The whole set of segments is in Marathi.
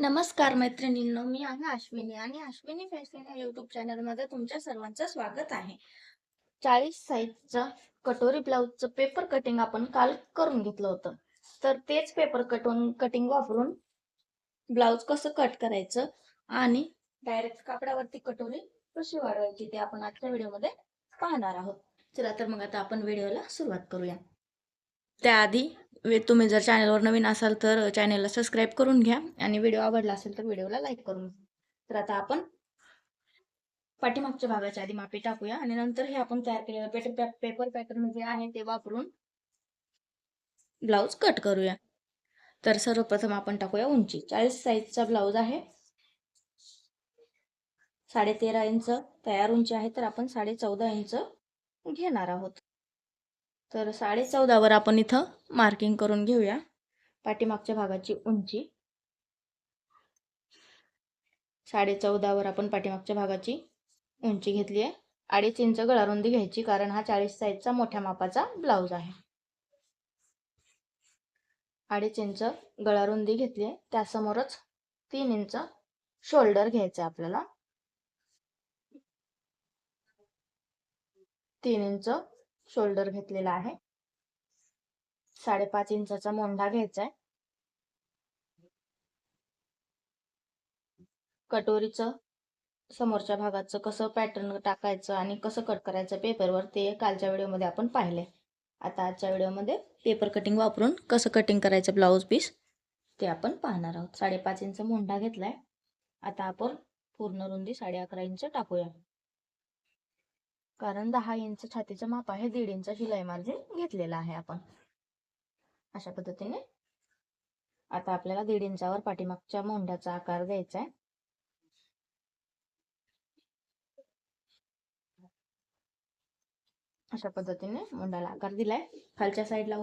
नमस्कार मैत्रिणींनो, मी आहे अश्विनी आणि अश्विनी फॅशन या युट्यूब चॅनलमध्ये तुमच्या सर्वांचं स्वागत आहे. 40 साईजचं कटोरी ब्लाउजचं पेपर कटिंग आपण काल करून घेतलं होतं. तर तेच पेपर कटिंग वापरून ब्लाउज कसं कट करायचं आणि डायरेक्ट कापडावरती कटोरी कशी वाढवायची ते आपण आजच्या व्हिडिओमध्ये पाहणार आहोत. चला तर मग आता आपण व्हिडिओला सुरुवात करूया. त्याआधी तुम्ही जर चॅनलवर नवीन असाल तर चॅनलला सबस्क्राईब करून घ्या आणि व्हिडिओ आवडला असेल तर व्हिडिओला लाईक करून घ्या. तर आता आपण पाठीमागच्या भागाच्या आधी मापी टाकूया आणि नंतर हे आपण तयार केलेलं पेपर पॅटर्न जे आहे ते वापरून ब्लाऊज कट करूया. तर सर्वप्रथम आपण टाकूया उंची. 40 साईजचा ब्लाऊज आहे. 13.5 इंच तयार उंची आहे, तर आपण 14.5 इंच घेणार आहोत. तर 14.5 वर आपण इथं मार्किंग करून घेऊया. पाठीमागच्या भागाची उंची 14.5 वर आपण पाठीमागच्या भागाची उंची घेतली आहे. 2.5 इंच गळारुंदी घ्यायची, कारण हा 40 साईजचा मोठ्या मापाचा ब्लाऊज आहे. 2.5 इंच गळारुंदी घेतली आहे. त्यासमोरच 3 इंच शोल्डर घ्यायचं आपल्याला. 3 इंच शोल्डर घेतलेला आहे. 5.5 इंचाचा मोंढा घ्यायचा आहे. कटोरीचं समोरच्या भागाचं कसं पॅटर्न टाकायचं आणि कसं कट करायचं पेपरवर ते कालच्या व्हिडिओमध्ये आपण पाहिले. आता आजच्या व्हिडिओमध्ये पेपर कटिंग वापरून कसं कटिंग करायचं ब्लाऊज पीस ते आपण पाहणार आहोत. 5.5 इंच मोंढा घेतलाय. आता आपण पूर्ण रुंदी 11.5 इंच टाकूया, कारण 10 इंच छातीचं माप आहे. 1.5 इंच शिलाई मार्जिन घेतलेला आहे आपण. अशा पद्धतीने आता आपल्याला 1.5 इंचावर पाठीमागच्या मोंढ्याचा आकार द्यायचा आहे. अशा पद्धतीने मोंढ्याला आकार दिलाय. खालच्या साईडला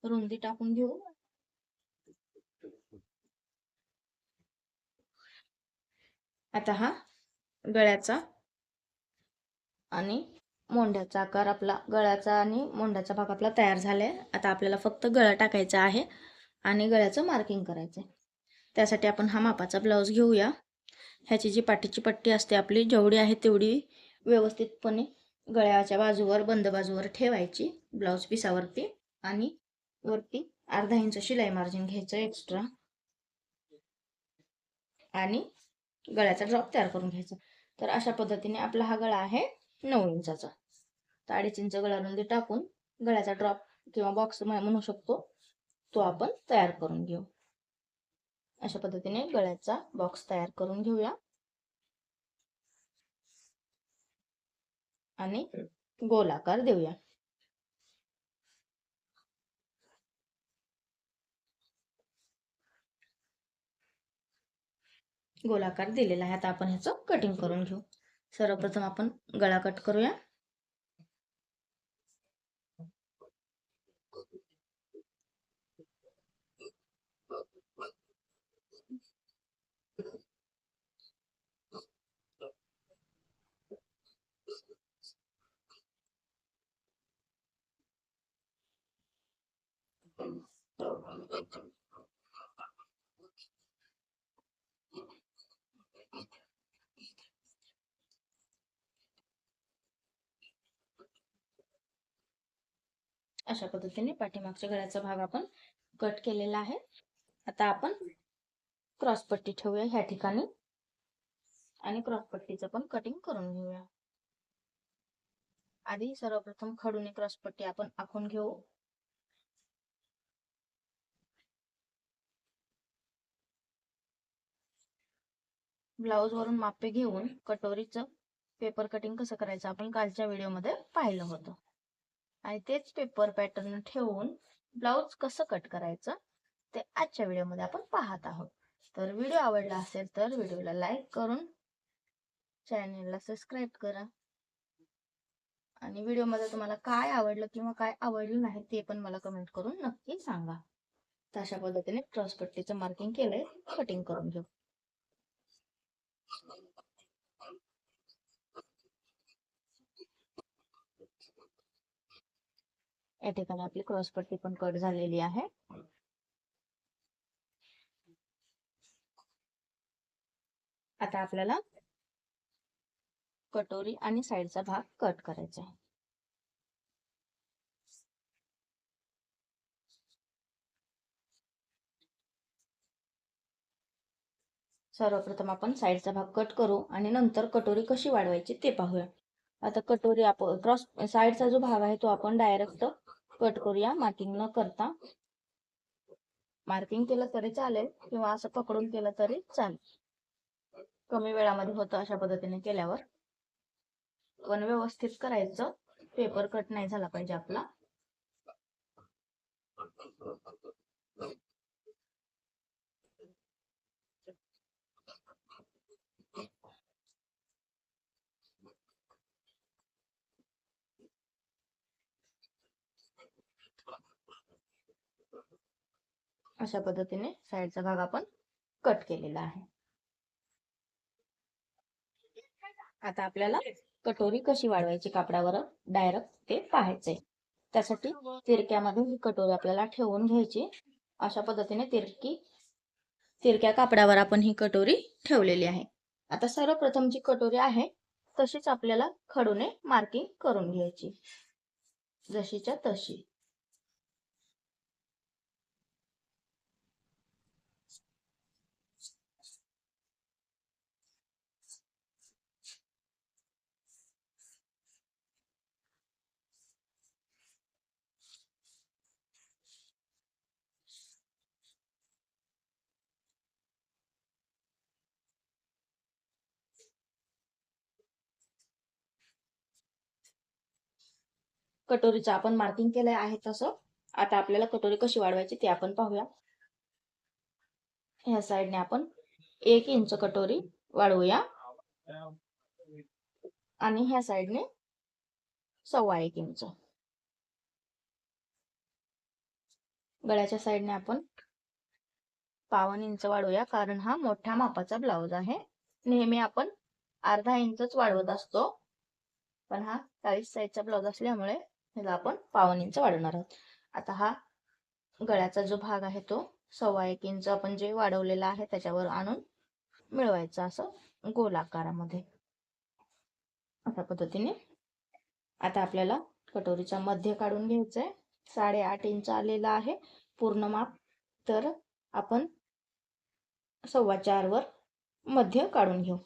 रुंदी टाकून घेऊ. आता हा गळ्याचा आणि मोंढ्याचा आकार आपला, गळ्याचा आणि मोंढ्याचा भाग आपला तयार झालाय. आता आपल्याला फक्त गळा टाकायचा आहे आणि गळ्याचं मार्किंग करायचं आहे. त्यासाठी आपण हा मापाचा ब्लाऊज घेऊया. ह्याची जी पाठीची पट्टी असते आपली, जेवढी आहे तेवढी व्यवस्थितपणे गळ्याच्या बाजूवर, बंद बाजूवर ठेवायची ब्लाऊज पिसावरती आणि वरती 1/2 इंच शिलाई मार्जिन घ्यायचं एक्स्ट्रा आणि गळ्याचा ड्रॉप तयार करून घ्यायचा. तर अशा पद्धतीने आपला हा गळा आहे 9 इंचाचा. 2.5 इंच गळारुंदी टाकून गळ्याचा ड्रॉप किंवा बॉक्स म्हणू शकतो तो आपण तयार करून घेऊ. अशा पद्धतीने गळ्याचा बॉक्स तयार करून घेऊया आणि गोल आकार देऊया. गोलाकार दिलेला आहे. आता आपण ह्याचं कटिंग करून घेऊ. सर्वप्रथम आपण गळा कट करूया. अशा पद्धतीने पाठीमागच्या गळ्याचा भाग आपण कट केलेला आहे. आता आपण क्रॉस पट्टी ठेवूया ह्या ठिकाणी आणि क्रॉस पट्टीचं पण कटिंग करून घेऊया. आधी सर्वप्रथम खडूने क्रॉस पट्टी आपण आखून घेऊ. ब्लाऊज वरून मापे घेऊन कटोरीचं पेपर कटिंग कसं करायचं आपण कालच्या व्हिडिओमध्ये पाहिलं होतं आणि तेच पेपर पॅटर्न ठेवून ब्लाऊज कसं कट करायचं ते आजच्या व्हिडिओमध्ये आपण पाहत आहोत. तर व्हिडिओ आवडला असेल तर व्हिडिओला लाईक करून चॅनलला सबस्क्राईब करा आणि व्हिडिओमध्ये तुम्हाला काय आवडलं किंवा काय आवडलं नाही ते पण मला कमेंट करून नक्की सांगा. तर अशा पद्धतीने क्रॉस पट्टीचं मार्किंग केलंय, कटिंग करून घेऊ. या ठिकाणी आपली क्रॉस पट्टी पण कट झालेली आहे. आता आपल्याला कटोरी आणि साईडचा भाग कट करायचा आहे. सर्वप्रथम आपण साईडचा भाग कट करू आणि नंतर कटोरी कशी वाढवायची ते पाहूया. आता कटोरी आपण क्रॉस साईडचा जो भाग आहे तो आपण डायरेक्ट कट करूया, मार्किंग न करता. मार्किंग केलं तरी चालेल किंवा असं पकडून केलं तरी चालेल. कमी वेळामध्ये होतं अशा पद्धतीने केल्यावर. पण व्यवस्थित करायचं, पेपर कट नाही झाला पाहिजे आपला. अशा पद्धतीने साईडचा भाग आपण कट केलेला आहे. आता आपल्याला कटोरी कशी वाढवायची कापडावर डायरेक्ट ते पाहायचंय. त्यासाठी तिरक्यामध्ये ही कटोरी आपल्याला ठेवून घ्यायची. अशा पद्धतीने तिरक्या कापडावर आपण ही कटोरी ठेवलेली आहे. आता सर्वप्रथम जी कटोरी आहे तशीच आपल्याला खडूने मार्किंग करून घ्यायची, जशीच्या तशी. कटोरीचं आपण मार्किंग केलंय आहे तसं. आता आपल्याला कटोरी कशी वाढवायची ते आपण पाहूया. ह्या साईडने आपण 1 इंच कटोरी वाढवूया आणि ह्या साईडने 1.25 इंच. गळ्याच्या साईडने आपण 1.25 इंच वाढवूया, कारण हा मोठ्या मापाचा ब्लाउज आहे. नेहमी आपण अर्धा इंचच वाढवत असतो, पण हा 40 साईजचा ब्लाउज असल्यामुळे ह्याला आपण 1.25 इंच वाढवणार आहोत. आता हा गळ्याचा जो भाग आहे तो 1.25 इंच आपण जे वाढवलेला आहे त्याच्यावर आणून मिळवायचा, असं गोल आकारामध्ये. अशा पद्धतीने. आता आपल्याला कटोरीचा मध्य काढून घ्यायचंय. 8.5 इंच आलेला आहे पूर्ण माप, तर आपण 4.25 वर मध्य काढून घेऊ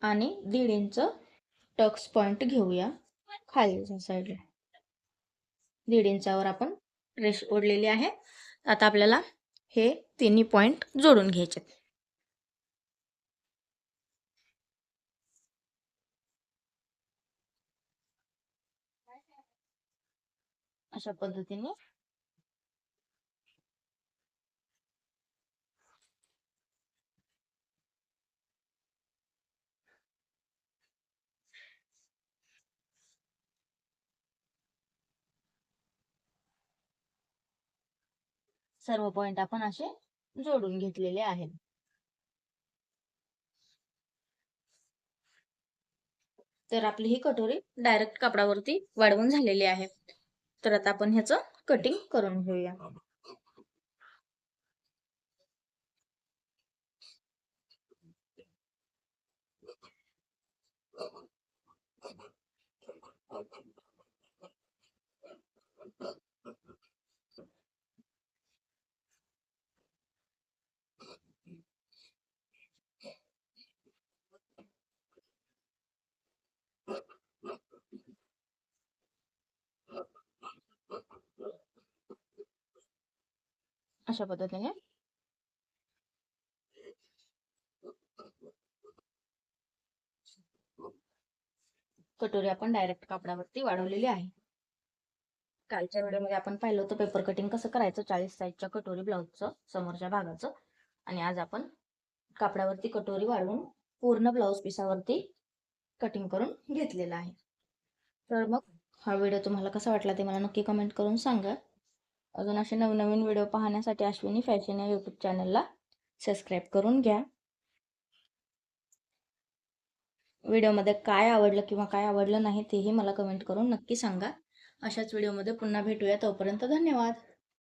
आणि 1.5 इंच टक्स पॉइंट घेऊया खालच्या साईडला. 1.5 इंचावर आपण रेष ओढलेली आहे. आता आपल्याला हे तिन्ही पॉइंट जोडून घ्यायचे. अशा पद्धतीने. सर्व पॉइंट आपण असे जोडून घेतलेले आहेत. तर आपली ही कटोरी डायरेक्ट कापडावरती वाढवून झालेली आहे. तर आता आपण ह्याचं कटिंग करून घेऊया. अशा पद्धतीने. कटोरी आपण डायरेक्ट कापडावरती वाढवलेली आहे. कालच्या व्हिडिओमध्ये आपण पाहिलं होतं पेपर कटिंग कसं करायचं 40 साईजच्या कटोरी ब्लाउजचं समोरच्या भागाचं. आणि आज आपण कापडावरती कटोरी वाढवून पूर्ण ब्लाउज पिसावरती कटिंग करून घेतलेला आहे. तर मग हा व्हिडिओ तुम्हाला कसा वाटला ते मला नक्की कमेंट करून सांगा. अजून असे नवनवीन व्हिडिओ पाहण्यासाठी अश्विनी फॅशन या यूट्यूब चॅनलला सबस्क्राईब करून घ्या. व्हिडिओमध्ये काय आवडलं किंवा काय आवडलं नाही तेही मला कमेंट करून नक्की सांगा. अशाच व्हिडिओमध्ये पुन्हा भेटूया. तोपर्यंत धन्यवाद.